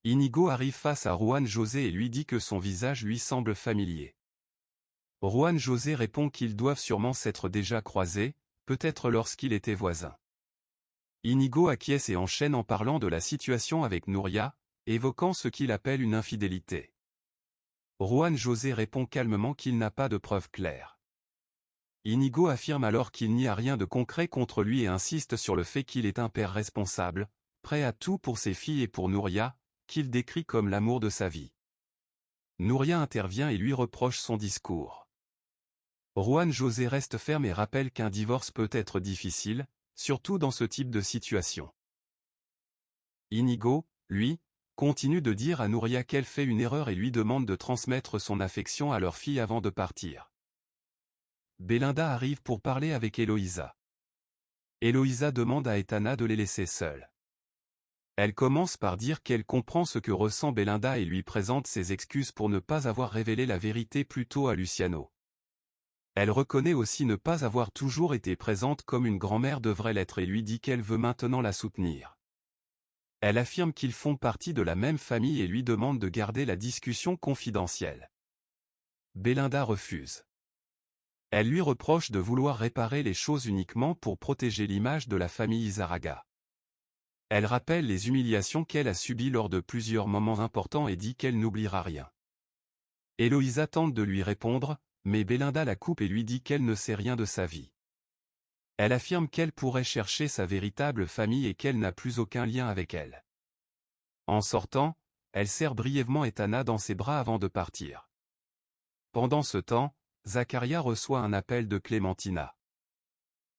Inigo arrive face à Juan José et lui dit que son visage lui semble familier. Juan José répond qu'ils doivent sûrement s'être déjà croisés, peut-être lorsqu'il était voisin. Inigo acquiesce et enchaîne en parlant de la situation avec Nuria, évoquant ce qu'il appelle une infidélité. Juan José répond calmement qu'il n'a pas de preuves claires. Inigo affirme alors qu'il n'y a rien de concret contre lui et insiste sur le fait qu'il est un père responsable, prêt à tout pour ses filles et pour Nuria, qu'il décrit comme l'amour de sa vie. Nuria intervient et lui reproche son discours. Juan José reste ferme et rappelle qu'un divorce peut être difficile, surtout dans ce type de situation. Inigo, lui, continue de dire à Nuria qu'elle fait une erreur et lui demande de transmettre son affection à leur fille avant de partir. Belinda arrive pour parler avec Eloïsa. Eloïsa demande à Etana de les laisser seuls. Elle commence par dire qu'elle comprend ce que ressent Belinda et lui présente ses excuses pour ne pas avoir révélé la vérité plus tôt à Luciano. Elle reconnaît aussi ne pas avoir toujours été présente comme une grand-mère devrait l'être et lui dit qu'elle veut maintenant la soutenir. Elle affirme qu'ils font partie de la même famille et lui demande de garder la discussion confidentielle. Belinda refuse. Elle lui reproche de vouloir réparer les choses uniquement pour protéger l'image de la famille Izarraga. Elle rappelle les humiliations qu'elle a subies lors de plusieurs moments importants et dit qu'elle n'oubliera rien. Eloïsa tente de lui répondre, mais Belinda la coupe et lui dit qu'elle ne sait rien de sa vie. Elle affirme qu'elle pourrait chercher sa véritable famille et qu'elle n'a plus aucun lien avec elle. En sortant, elle serre brièvement Etana dans ses bras avant de partir. Pendant ce temps, Zaccaria reçoit un appel de Clémentina.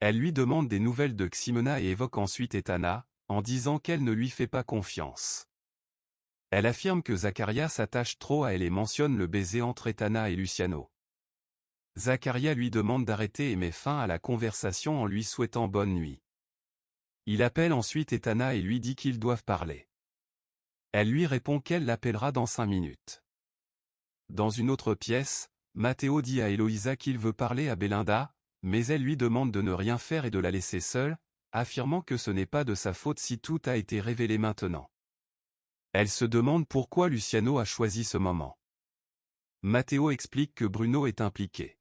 Elle lui demande des nouvelles de Ximena et évoque ensuite Etana, en disant qu'elle ne lui fait pas confiance. Elle affirme que Zaccaria s'attache trop à elle et mentionne le baiser entre Etana et Luciano. Zaccaria lui demande d'arrêter et met fin à la conversation en lui souhaitant bonne nuit. Il appelle ensuite Etana et lui dit qu'ils doivent parler. Elle lui répond qu'elle l'appellera dans 5 minutes. Dans une autre pièce, Matteo dit à Eloïsa qu'il veut parler à Belinda, mais elle lui demande de ne rien faire et de la laisser seule, affirmant que ce n'est pas de sa faute si tout a été révélé maintenant. Elle se demande pourquoi Luciano a choisi ce moment. Matteo explique que Bruno est impliqué.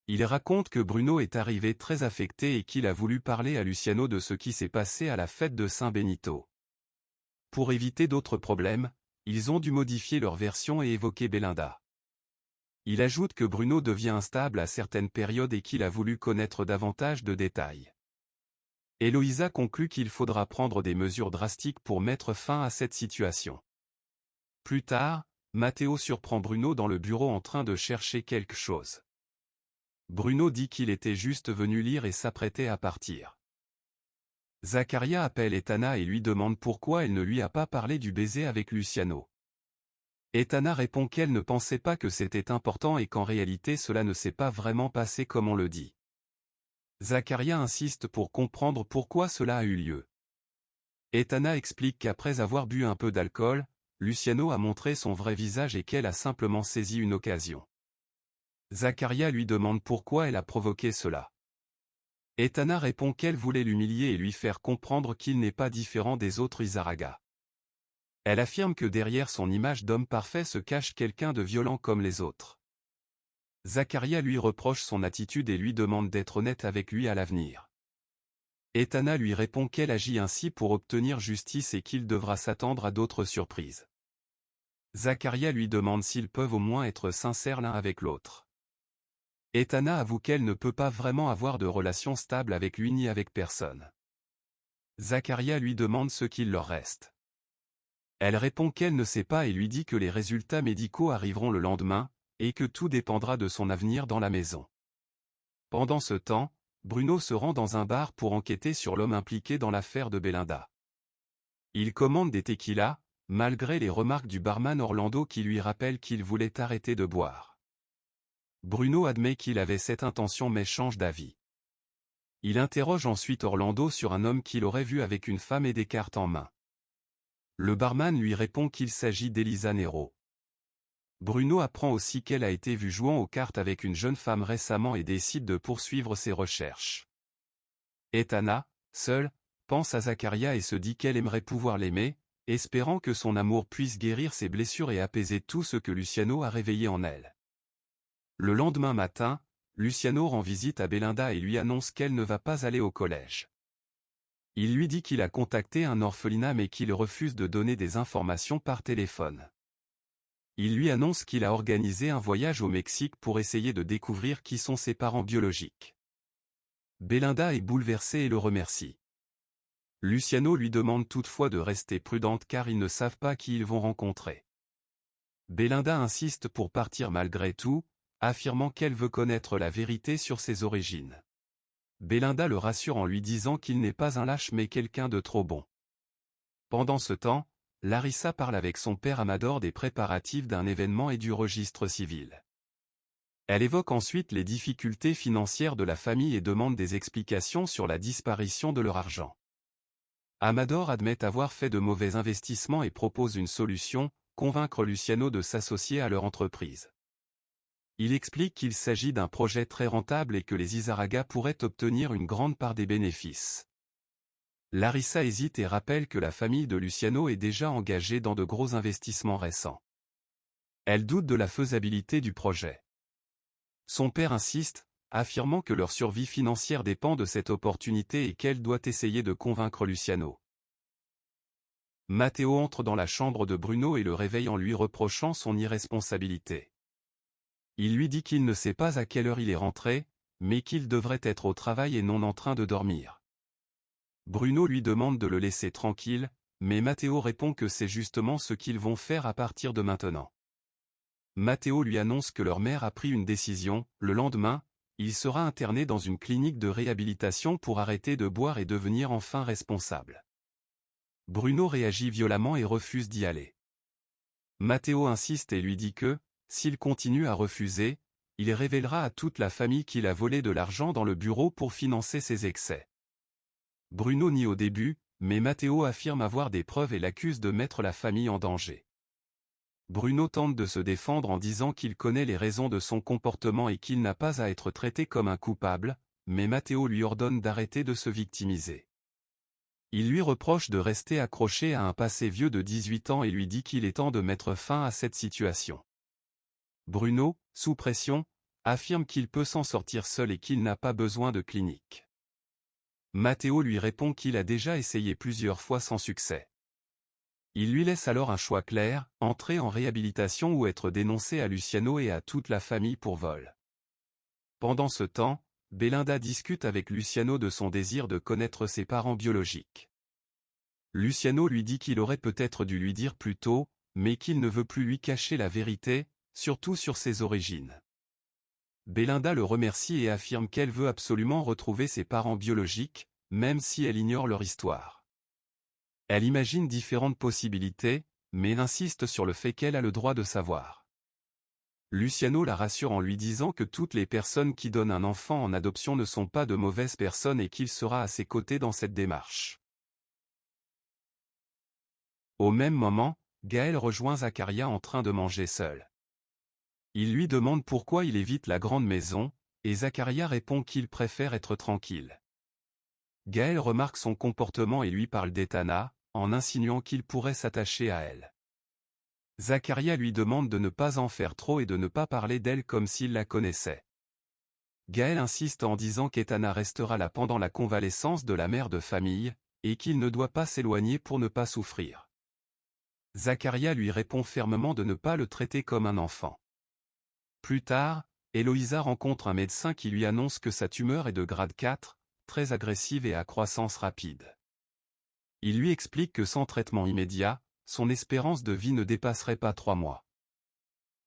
Il raconte que Bruno est arrivé très affecté et qu'il a voulu parler à Luciano de ce qui s'est passé à la fête de Saint Benito. Pour éviter d'autres problèmes, ils ont dû modifier leur version et évoquer Belinda. Il ajoute que Bruno devient instable à certaines périodes et qu'il a voulu connaître davantage de détails. Eloïsa conclut qu'il faudra prendre des mesures drastiques pour mettre fin à cette situation. Plus tard, Matteo surprend Bruno dans le bureau en train de chercher quelque chose. Bruno dit qu'il était juste venu lire et s'apprêtait à partir. Zaccaria appelle Etana et lui demande pourquoi elle ne lui a pas parlé du baiser avec Luciano. Etana répond qu'elle ne pensait pas que c'était important et qu'en réalité cela ne s'est pas vraiment passé comme on le dit. Zaccaria insiste pour comprendre pourquoi cela a eu lieu. Etana explique qu'après avoir bu un peu d'alcool, Luciano a montré son vrai visage et qu'elle a simplement saisi une occasion. Zaccaria lui demande pourquoi elle a provoqué cela. Etana répond qu'elle voulait l'humilier et lui faire comprendre qu'il n'est pas différent des autres Izarraga. Elle affirme que derrière son image d'homme parfait se cache quelqu'un de violent comme les autres. Zaccaria lui reproche son attitude et lui demande d'être honnête avec lui à l'avenir. Etana lui répond qu'elle agit ainsi pour obtenir justice et qu'il devra s'attendre à d'autres surprises. Zaccaria lui demande s'ils peuvent au moins être sincères l'un avec l'autre. Etana avoue qu'elle ne peut pas vraiment avoir de relation stable avec lui ni avec personne. Zaccaria lui demande ce qu'il leur reste. Elle répond qu'elle ne sait pas et lui dit que les résultats médicaux arriveront le lendemain, et que tout dépendra de son avenir dans la maison. Pendant ce temps, Bruno se rend dans un bar pour enquêter sur l'homme impliqué dans l'affaire de Belinda. Il commande des tequilas, malgré les remarques du barman Orlando qui lui rappelle qu'il voulait arrêter de boire. Bruno admet qu'il avait cette intention mais change d'avis. Il interroge ensuite Orlando sur un homme qu'il aurait vu avec une femme et des cartes en main. Le barman lui répond qu'il s'agit d'Elisa Nero. Bruno apprend aussi qu'elle a été vue jouant aux cartes avec une jeune femme récemment et décide de poursuivre ses recherches. Etana, seule, pense à Zaccaria et se dit qu'elle aimerait pouvoir l'aimer, espérant que son amour puisse guérir ses blessures et apaiser tout ce que Luciano a réveillé en elle. Le lendemain matin, Luciano rend visite à Belinda et lui annonce qu'elle ne va pas aller au collège. Il lui dit qu'il a contacté un orphelinat mais qu'il refuse de donner des informations par téléphone. Il lui annonce qu'il a organisé un voyage au Mexique pour essayer de découvrir qui sont ses parents biologiques. Belinda est bouleversée et le remercie. Luciano lui demande toutefois de rester prudente car ils ne savent pas qui ils vont rencontrer. Belinda insiste pour partir malgré tout, affirmant qu'elle veut connaître la vérité sur ses origines. Belinda le rassure en lui disant qu'il n'est pas un lâche mais quelqu'un de trop bon. Pendant ce temps, Larissa parle avec son père Amador des préparatifs d'un événement et du registre civil. Elle évoque ensuite les difficultés financières de la famille et demande des explications sur la disparition de leur argent. Amador admet avoir fait de mauvais investissements et propose une solution, convaincre Luciano de s'associer à leur entreprise. Il explique qu'il s'agit d'un projet très rentable et que les Izarraga pourraient obtenir une grande part des bénéfices. Larissa hésite et rappelle que la famille de Luciano est déjà engagée dans de gros investissements récents. Elle doute de la faisabilité du projet. Son père insiste, affirmant que leur survie financière dépend de cette opportunité et qu'elle doit essayer de convaincre Luciano. Matteo entre dans la chambre de Bruno et le réveille en lui reprochant son irresponsabilité. Il lui dit qu'il ne sait pas à quelle heure il est rentré, mais qu'il devrait être au travail et non en train de dormir. Bruno lui demande de le laisser tranquille, mais Matteo répond que c'est justement ce qu'ils vont faire à partir de maintenant. Matteo lui annonce que leur mère a pris une décision. Le lendemain, il sera interné dans une clinique de réhabilitation pour arrêter de boire et devenir enfin responsable. Bruno réagit violemment et refuse d'y aller. Matteo insiste et lui dit que, s'il continue à refuser, il révélera à toute la famille qu'il a volé de l'argent dans le bureau pour financer ses excès. Bruno nie au début, mais Matteo affirme avoir des preuves et l'accuse de mettre la famille en danger. Bruno tente de se défendre en disant qu'il connaît les raisons de son comportement et qu'il n'a pas à être traité comme un coupable, mais Matteo lui ordonne d'arrêter de se victimiser. Il lui reproche de rester accroché à un passé vieux de 18 ans et lui dit qu'il est temps de mettre fin à cette situation. Bruno, sous pression, affirme qu'il peut s'en sortir seul et qu'il n'a pas besoin de clinique. Matteo lui répond qu'il a déjà essayé plusieurs fois sans succès. Il lui laisse alors un choix clair, entrer en réhabilitation ou être dénoncé à Luciano et à toute la famille pour vol. Pendant ce temps, Belinda discute avec Luciano de son désir de connaître ses parents biologiques. Luciano lui dit qu'il aurait peut-être dû lui dire plus tôt, mais qu'il ne veut plus lui cacher la vérité, surtout sur ses origines. Belinda le remercie et affirme qu'elle veut absolument retrouver ses parents biologiques, même si elle ignore leur histoire. Elle imagine différentes possibilités, mais insiste sur le fait qu'elle a le droit de savoir. Luciano la rassure en lui disant que toutes les personnes qui donnent un enfant en adoption ne sont pas de mauvaises personnes et qu'il sera à ses côtés dans cette démarche. Au même moment, Gaël rejoint Zakaria en train de manger seul. Il lui demande pourquoi il évite la grande maison, et Zakaria répond qu'il préfère être tranquille. Gaël remarque son comportement et lui parle d'Etana, en insinuant qu'il pourrait s'attacher à elle. Zakaria lui demande de ne pas en faire trop et de ne pas parler d'elle comme s'il la connaissait. Gaël insiste en disant qu'Etana restera là pendant la convalescence de la mère de famille, et qu'il ne doit pas s'éloigner pour ne pas souffrir. Zakaria lui répond fermement de ne pas le traiter comme un enfant. Plus tard, Eloïsa rencontre un médecin qui lui annonce que sa tumeur est de grade 4, très agressive et à croissance rapide. Il lui explique que sans traitement immédiat, son espérance de vie ne dépasserait pas 3 mois.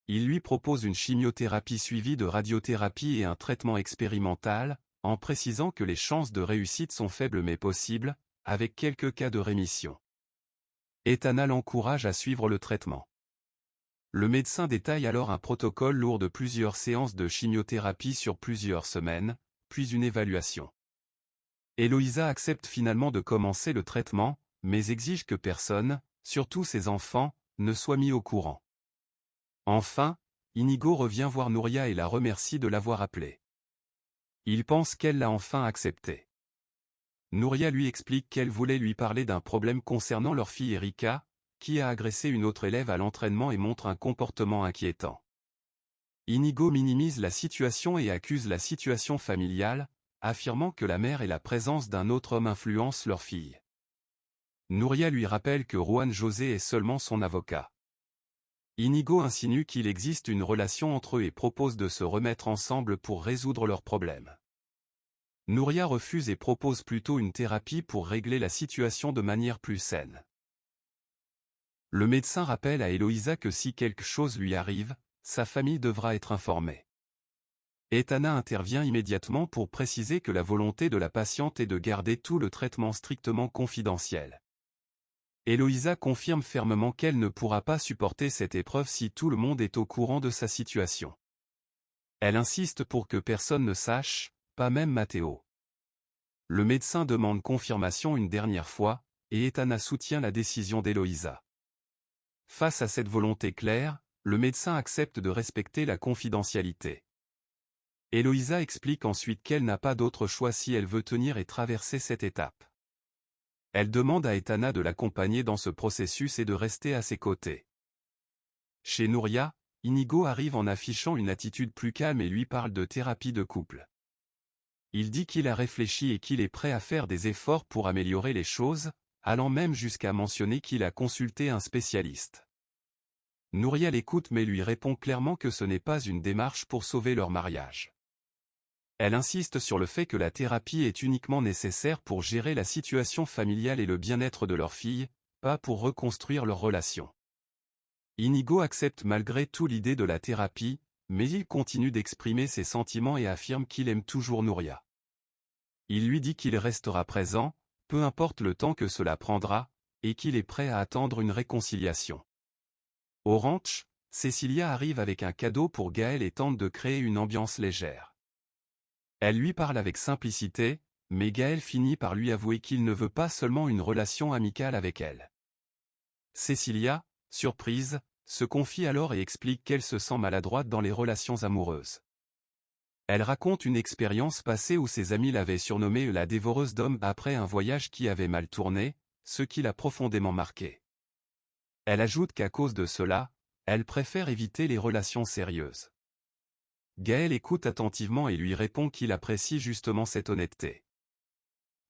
Il lui propose une chimiothérapie suivie de radiothérapie et un traitement expérimental, en précisant que les chances de réussite sont faibles mais possibles, avec quelques cas de rémission. Etana l'encourage à suivre le traitement. Le médecin détaille alors un protocole lourd de plusieurs séances de chimiothérapie sur plusieurs semaines, puis une évaluation. Eloïsa accepte finalement de commencer le traitement, mais exige que personne, surtout ses enfants, ne soit mis au courant. Enfin, Inigo revient voir Nouria et la remercie de l'avoir appelée. Il pense qu'elle l'a enfin accepté. Nouria lui explique qu'elle voulait lui parler d'un problème concernant leur fille Erika, qui a agressé une autre élève à l'entraînement et montre un comportement inquiétant. Inigo minimise la situation et accuse la situation familiale, affirmant que la mère et la présence d'un autre homme influencent leur fille. Nouria lui rappelle que Juan José est seulement son avocat. Inigo insinue qu'il existe une relation entre eux et propose de se remettre ensemble pour résoudre leurs problèmes. Nouria refuse et propose plutôt une thérapie pour régler la situation de manière plus saine. Le médecin rappelle à Eloïsa que si quelque chose lui arrive, sa famille devra être informée. Etana intervient immédiatement pour préciser que la volonté de la patiente est de garder tout le traitement strictement confidentiel. Eloïsa confirme fermement qu'elle ne pourra pas supporter cette épreuve si tout le monde est au courant de sa situation. Elle insiste pour que personne ne sache, pas même Matteo. Le médecin demande confirmation une dernière fois, et Etana soutient la décision d'Eloïsa. Face à cette volonté claire, le médecin accepte de respecter la confidentialité. Eloïsa explique ensuite qu'elle n'a pas d'autre choix si elle veut tenir et traverser cette étape. Elle demande à Etana de l'accompagner dans ce processus et de rester à ses côtés. Chez Nouria, Inigo arrive en affichant une attitude plus calme et lui parle de thérapie de couple. Il dit qu'il a réfléchi et qu'il est prêt à faire des efforts pour améliorer les choses, allant même jusqu'à mentionner qu'il a consulté un spécialiste. Nouria l'écoute mais lui répond clairement que ce n'est pas une démarche pour sauver leur mariage. Elle insiste sur le fait que la thérapie est uniquement nécessaire pour gérer la situation familiale et le bien-être de leur fille, pas pour reconstruire leur relation. Inigo accepte malgré tout l'idée de la thérapie, mais il continue d'exprimer ses sentiments et affirme qu'il aime toujours Nouria. Il lui dit qu'il restera présent, peu importe le temps que cela prendra, et qu'il est prêt à attendre une réconciliation. Au ranch, Cecilia arrive avec un cadeau pour Gaël et tente de créer une ambiance légère. Elle lui parle avec simplicité, mais Gaël finit par lui avouer qu'il ne veut pas seulement une relation amicale avec elle. Cecilia, surprise, se confie alors et explique qu'elle se sent maladroite dans les relations amoureuses. Elle raconte une expérience passée où ses amis l'avaient surnommée la dévoreuse d'hommes après un voyage qui avait mal tourné, ce qui l'a profondément marquée. Elle ajoute qu'à cause de cela, elle préfère éviter les relations sérieuses. Gaël écoute attentivement et lui répond qu'il apprécie justement cette honnêteté.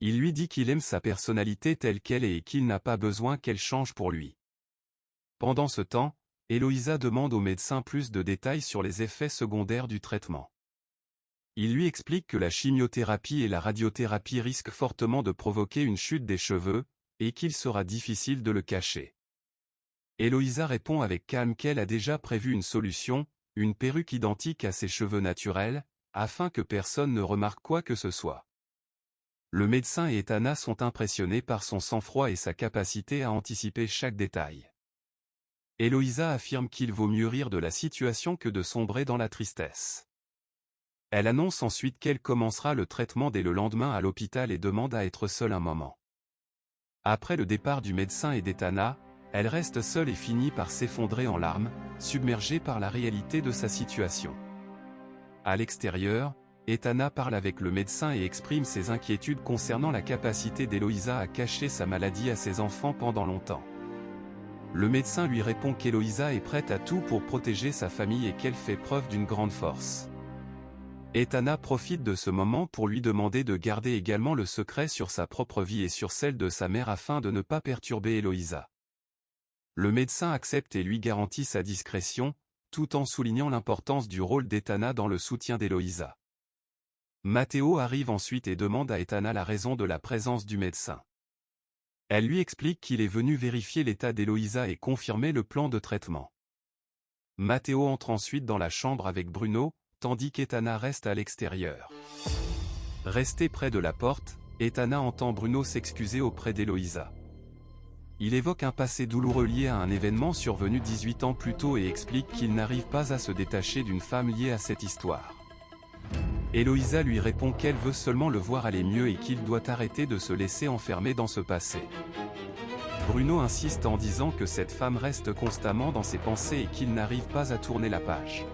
Il lui dit qu'il aime sa personnalité telle qu'elle est et qu'il n'a pas besoin qu'elle change pour lui. Pendant ce temps, Eloïsa demande au médecin plus de détails sur les effets secondaires du traitement. Il lui explique que la chimiothérapie et la radiothérapie risquent fortement de provoquer une chute des cheveux, et qu'il sera difficile de le cacher. Eloïsa répond avec calme qu'elle a déjà prévu une solution, une perruque identique à ses cheveux naturels, afin que personne ne remarque quoi que ce soit. Le médecin et Etana sont impressionnés par son sang-froid et sa capacité à anticiper chaque détail. Eloïsa affirme qu'il vaut mieux rire de la situation que de sombrer dans la tristesse. Elle annonce ensuite qu'elle commencera le traitement dès le lendemain à l'hôpital et demande à être seule un moment. Après le départ du médecin et d'Etana, elle reste seule et finit par s'effondrer en larmes, submergée par la réalité de sa situation. À l'extérieur, Etana parle avec le médecin et exprime ses inquiétudes concernant la capacité d'Eloïsa à cacher sa maladie à ses enfants pendant longtemps. Le médecin lui répond qu'Eloïsa est prête à tout pour protéger sa famille et qu'elle fait preuve d'une grande force. Etana profite de ce moment pour lui demander de garder également le secret sur sa propre vie et sur celle de sa mère afin de ne pas perturber Eloïsa. Le médecin accepte et lui garantit sa discrétion, tout en soulignant l'importance du rôle d'Etana dans le soutien d'Eloïsa. Matteo arrive ensuite et demande à Etana la raison de la présence du médecin. Elle lui explique qu'il est venu vérifier l'état d'Eloïsa et confirmer le plan de traitement. Matteo entre ensuite dans la chambre avec Bruno, tandis qu'Etana reste à l'extérieur. Restée près de la porte, Etana entend Bruno s'excuser auprès d'Eloïsa. Il évoque un passé douloureux lié à un événement survenu 18 ans plus tôt et explique qu'il n'arrive pas à se détacher d'une femme liée à cette histoire. Eloïsa lui répond qu'elle veut seulement le voir aller mieux et qu'il doit arrêter de se laisser enfermer dans ce passé. Bruno insiste en disant que cette femme reste constamment dans ses pensées et qu'il n'arrive pas à tourner la page.